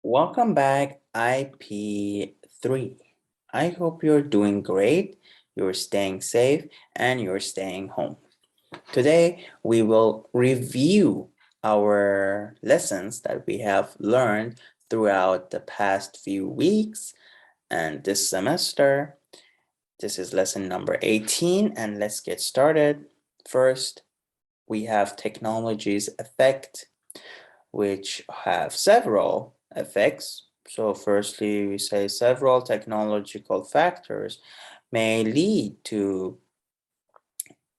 Welcome back, IP3. I hope you're doing great, you're staying safe, and you're staying home. Today, we will review our lessons that we have learned throughout the past few weeks and this semester. This is lesson number 18, and let's get started. First, we have technology's effect, which have several effects. So firstly, we say several technological factors may lead to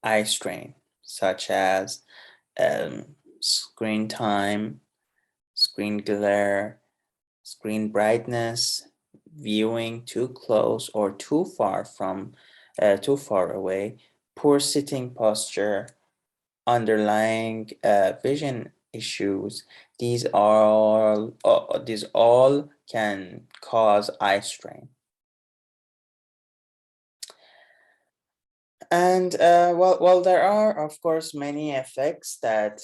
eye strain, such as screen time, screen glare, screen brightness, viewing too close or too far away, poor sitting posture, underlying vision issues. These all can cause eye strain. And well, there are, of course, many effects that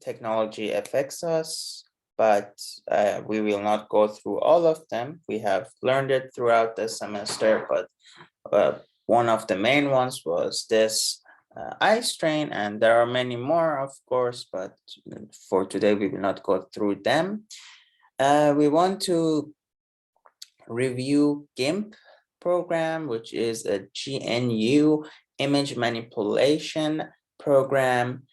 technology affects us, but we will not go through all of them. We have learned it throughout the semester, but one of the main ones was this eye strain, and there are many more, of course, but for today we will not go through them. We want to review GIMP program, which is a GNU image manipulation program.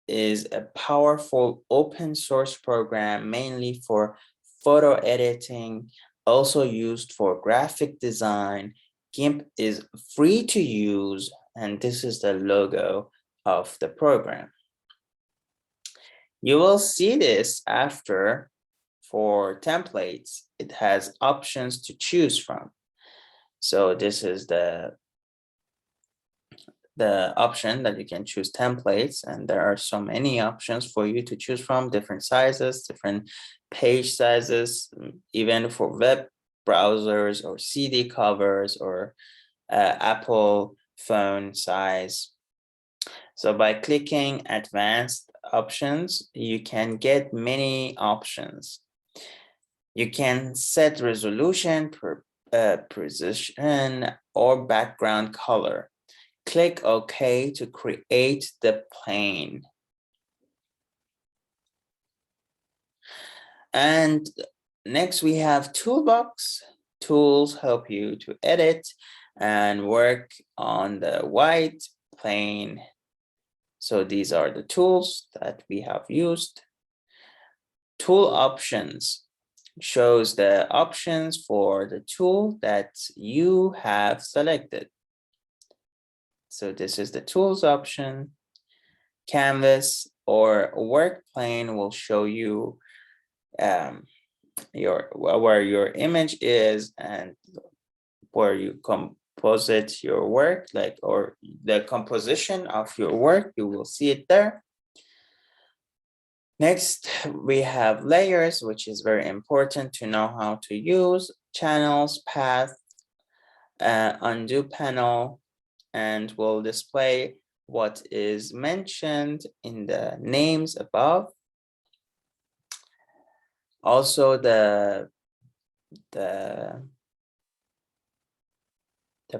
Is a powerful open source program mainly for photo editing, also used for graphic design. GIMP is free to use, and this is the logo of the program. You will see this after. For templates, it has options to choose from. So this is the option that you can choose templates, and there are so many options for you to choose from, different sizes, different page sizes, even for web browsers or CD covers or Apple phone size. So by clicking advanced options, you can get many options. You can set resolution, precision, or background color. Click OK to create the plane. And next we have Toolbox. Tools help you to edit and work on the white plane. So these are the tools that we have used. Tool options shows the options for the tool that you have selected. So this is the tools option. Canvas or work plane will show you where your image is and where you composite your work, or the composition of your work. You will see it there. Next, we have layers, which is very important to know how to use. Channels, path, undo panel, and will display what is mentioned in the names above. Also, the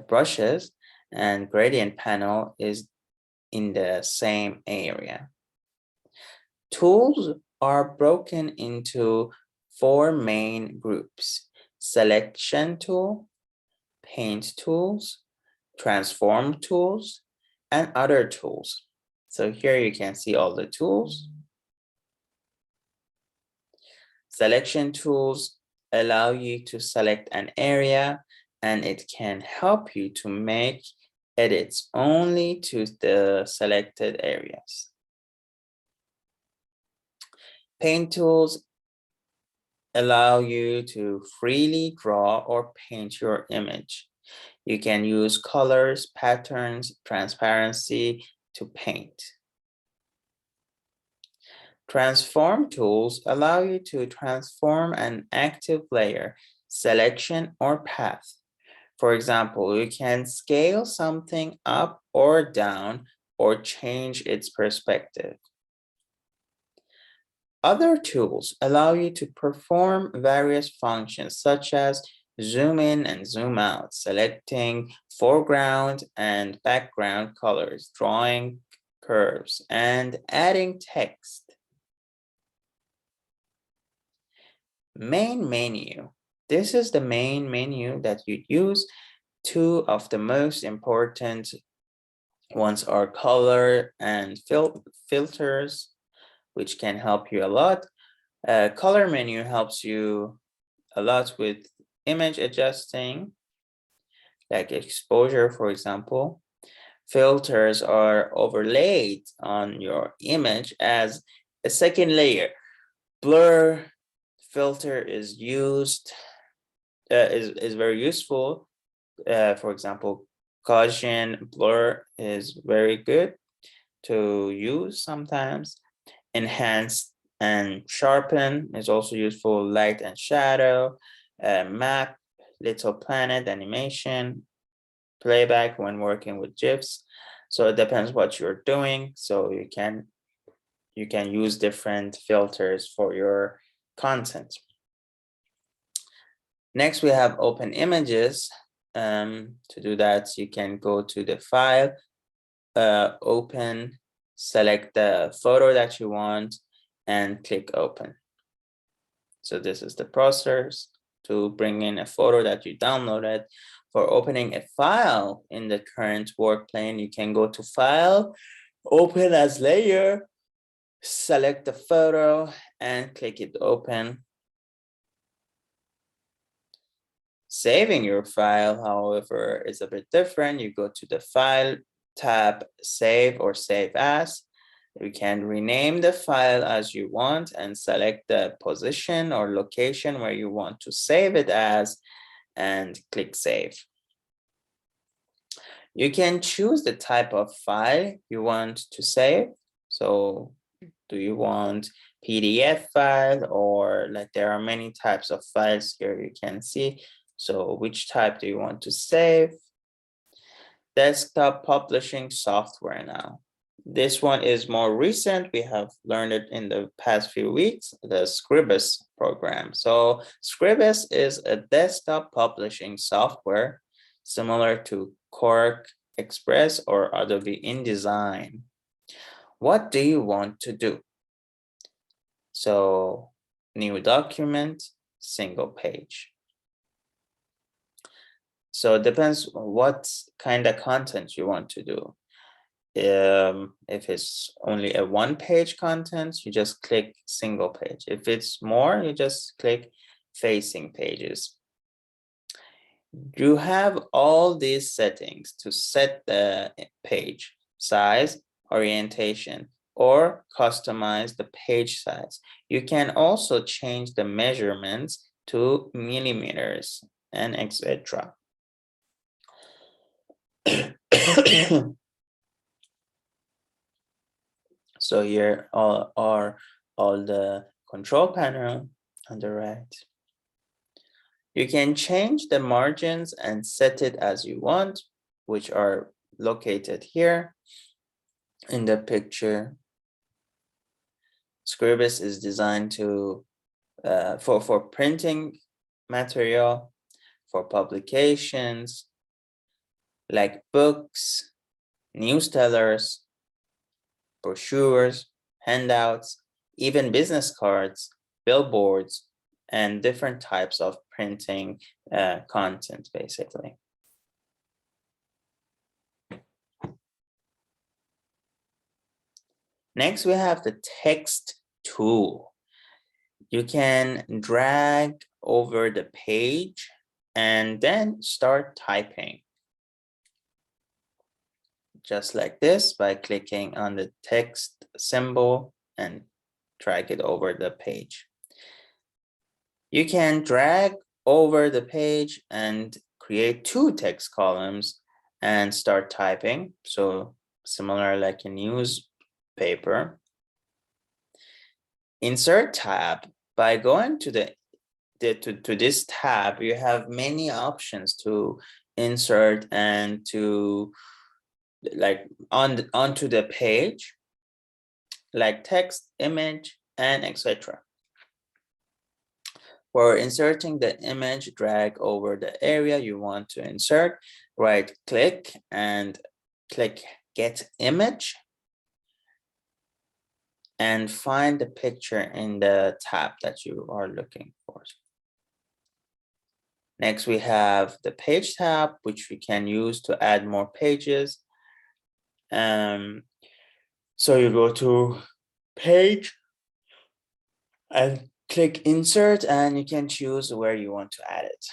brushes and gradient panel is in the same area. Tools are broken into 4 main groups: selection tool, paint tools, transform tools, and other tools. So here you can see all the tools. Selection tools allow you to select an area, and it can help you to make edits only to the selected areas. Paint tools allow you to freely draw or paint your image. You can use colors, patterns, transparency to paint. Transform tools allow you to transform an active layer, selection, or path. For example, you can scale something up or down or change its perspective. Other tools allow you to perform various functions such as zoom in and zoom out, selecting foreground and background colors, drawing curves, and adding text. Main menu. This is the main menu that you use. Two of the most important ones are color and filters, which can help you a lot. Color menu helps you a lot with image adjusting, like exposure, for example. Filters are overlaid on your image as a second layer. Blur filter is used, is very useful. For example, Gaussian blur is very good to use sometimes. Enhance and sharpen is also useful. Light and shadow, map, little planet animation, playback when working with GIFs. So it depends what you're doing. So you can use different filters for your content. Next, we have open images. To do that, you can go to the file, open, select the photo that you want, and click open. So this is the process to bring in a photo that you downloaded. For opening a file in the current work plane, you can go to File, Open as Layer, select the photo, and click it open. Saving your file, however, is a bit different. You go to the File tab, Save or Save As. You can rename the file as you want and select the position or location where you want to save it as, and click Save. You can choose the type of file you want to save. So do you want PDF file, or like there are many types of files here you can see. So which type do you want to save? Desktop publishing software now. This one is more recent. We have learned it in the past few weeks, the Scribus program. So Scribus is a desktop publishing software similar to Quark Express or Adobe InDesign. What do you want to do? So new document, single page. So it depends on what kind of content you want to do. If it's only a one-page content, you just click single page. If it's more, you just click facing pages. You have all these settings to set the page size, orientation, or customize the page size. You can also change the measurements to millimeters and etc. So here are all the control panel on the right. You can change the margins and set it as you want, which are located here in the picture. Scribus is designed to for printing material, for publications like books, newsletters, brochures, handouts, even business cards, billboards, and different types of printing content, basically. Next, we have the text tool. You can drag over the page and then start typing. Just like this, by clicking on the text symbol and drag it over the page. You can drag over the page and create two text columns and start typing. So similar like a newspaper. Insert tab. By going to this tab, you have many options to insert and to like onto the page, like text, image, and etc. For inserting the image, drag over the area you want to insert, right click and click Get Image, and find the picture in the tab that you are looking for. Next, we have the Page tab, which we can use to add more pages. So you go to Page and click Insert, and you can choose where you want to add it.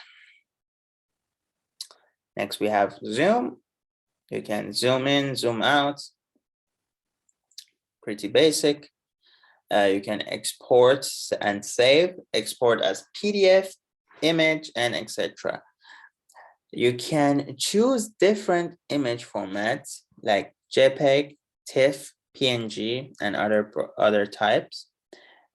Next, we have Zoom. You can zoom in, zoom out. Pretty basic. You can export and save, export as PDF, image, and etc. You can choose different image formats like JPEG, TIFF, PNG, and other types.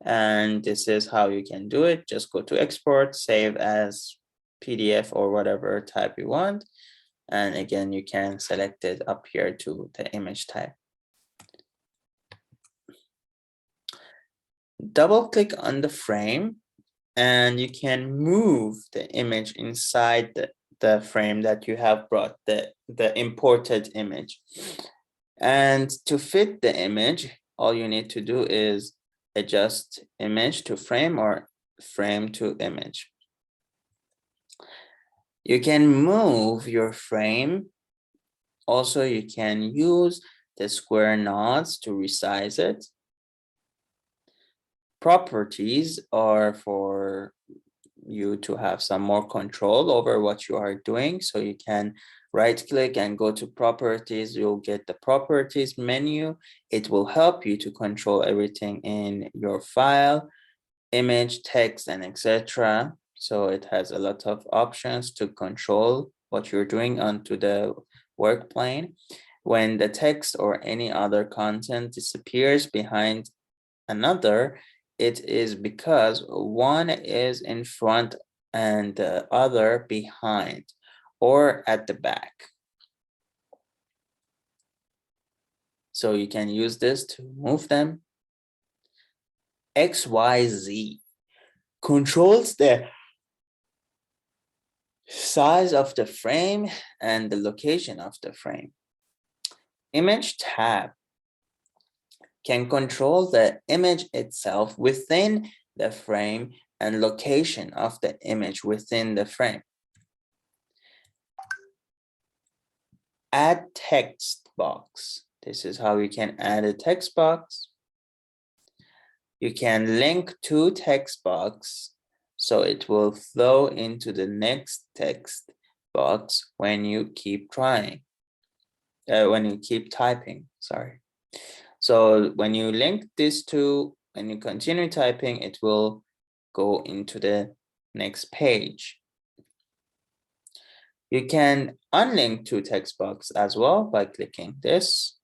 And this is how you can do it. Just go to export, save as PDF or whatever type you want. And again, you can select it up here to the image type. Double click on the frame and you can move the image inside the frame that you have brought, the imported image. And to fit the image, all you need to do is adjust image to frame or frame to image. You can move your frame. Also, you can use the square nodes to resize it. Properties are for you to have some more control over what you are doing. So you can right click and go to properties. You'll get the properties menu. It will help you to control everything in your file, image, text, and etc. So it has a lot of options to control what you're doing onto the work plane. When the text or any other content disappears behind another, it is because one is in front and the other behind or at the back. So you can use this to move them. XYZ controls the size of the frame and the location of the frame. Image tab can control the image itself within the frame and location of the image within the frame. Add text box. This is how you can add a text box. You can link to text box so it will flow into the next text box when you keep typing, sorry. So when you link these two, when you continue typing, it will go into the next page. You can unlink to text box as well by clicking this.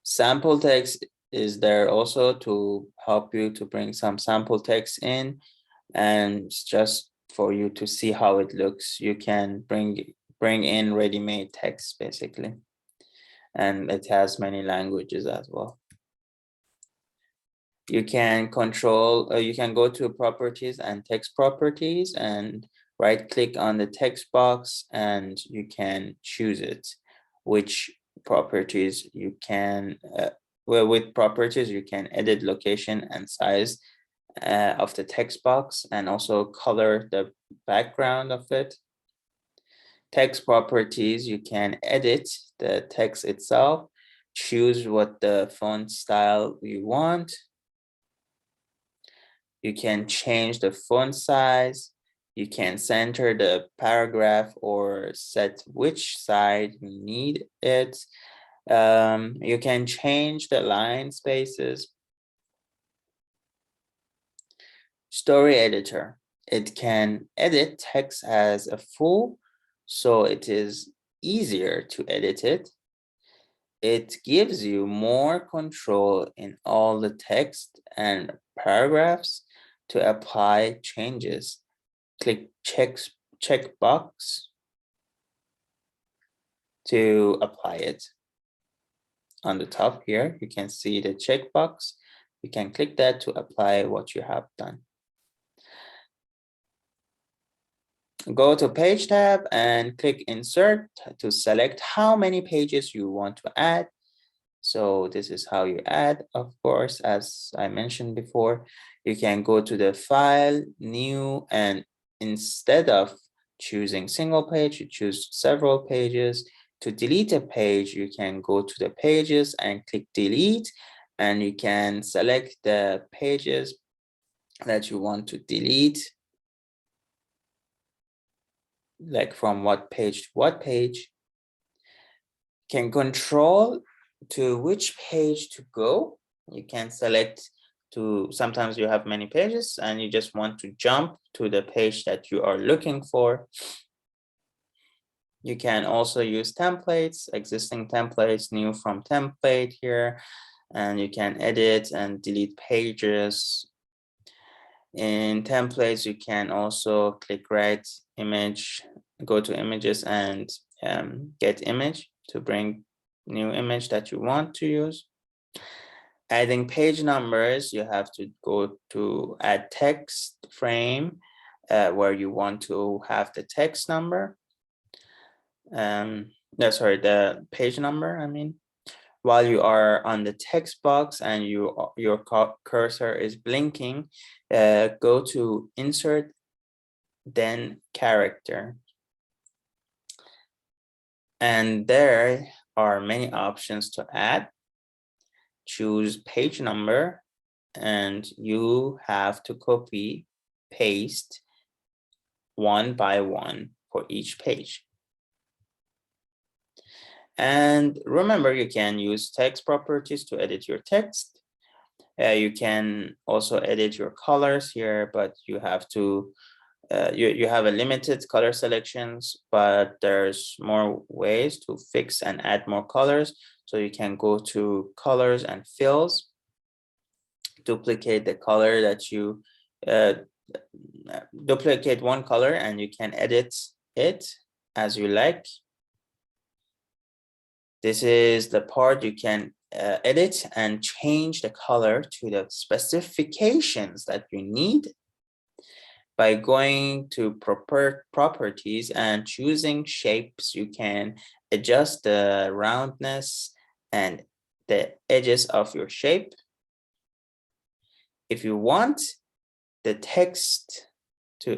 Sample text is there also to help you to bring some sample text in, and just for you to see how it looks. You can bring in ready-made text basically. And it has many languages as well. You can control, you can go to properties and text properties and right click on the text box and you can choose it, which properties you can, well, with properties, you can edit location and size of the text box and also color the background of it. Text properties, you can edit the text itself, choose what the font style you want. You can change the font size. You can center the paragraph or set which side you need it. You can change the line spaces. Story editor, it can edit text as a full, so it is easier to edit it. It gives you more control in all the text and paragraphs to apply changes. Click checkbox to apply it. on the top here, you can see the checkbox. You can click that to apply what you have done. Go to Page tab and click Insert to select how many pages you want to add. So this is how you add, of course, as I mentioned before. You can go to the File, New, and instead of choosing single page, you choose several pages. To delete a page, you can go to the Pages and click Delete, and you can select the pages that you want to delete, like from what page to what page. Can control to which page to go. You can select to, sometimes you have many pages and you just want to jump to the page that you are looking for. You can also use templates, existing templates, new from template here, and you can edit and delete pages. In templates, you can also click right image, go to images and get image to bring new image that you want to use. Adding page numbers, you have to go to add text frame where you want to have the text number. Sorry, the page number, I mean. While you are on the text box and your cursor is blinking, go to Insert, then Character. And there are many options to add. Choose page number, and you have to copy, paste one by one for each page. And remember, you can use text properties to edit your text. You can also edit your colors here, but you have to, you have a limited color selections, but there's more ways to fix and add more colors. So you can go to colors and fills, duplicate the color that you, duplicate one color and you can edit it as you like. This is the part you can edit and change the color to the specifications that you need by going to properties and choosing shapes. You can adjust the roundness and the edges of your shape. If you want the text to,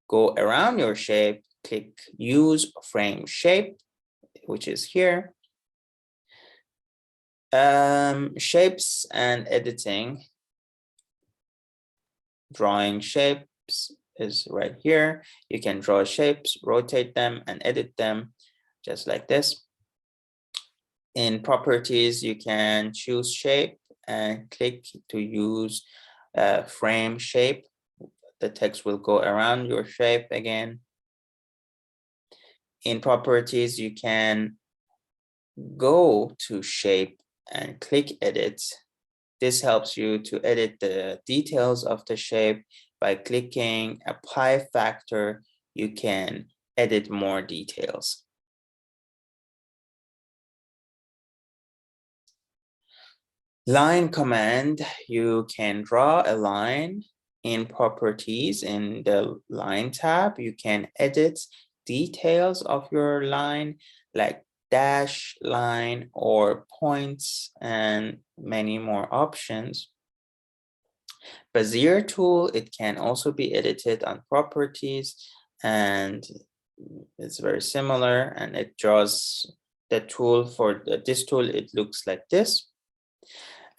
go around your shape, click Use Frame Shape, which is here. Shapes and editing. Drawing shapes is right here. You can draw shapes, rotate them, and edit them just like this. In properties, you can choose shape and click to use frame shape. The text will go around your shape again. In properties, you can go to shape and click edit. This helps you to edit the details of the shape. By clicking apply factor, you can edit more details. Line command, you can draw a line. In properties, in the line tab, you can edit details of your line like dash line or points and many more options. Bezier tool, it can also be edited on properties, and it's very similar, and it draws the tool for this tool. It looks like this.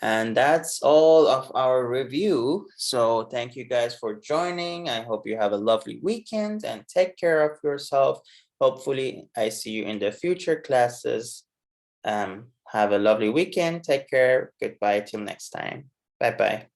And that's all of our review. So thank you guys for joining. I hope you have a lovely weekend and take care of yourself. Hopefully I see you in the future classes. Have a lovely weekend. Take care. Goodbye till next time. Bye-bye.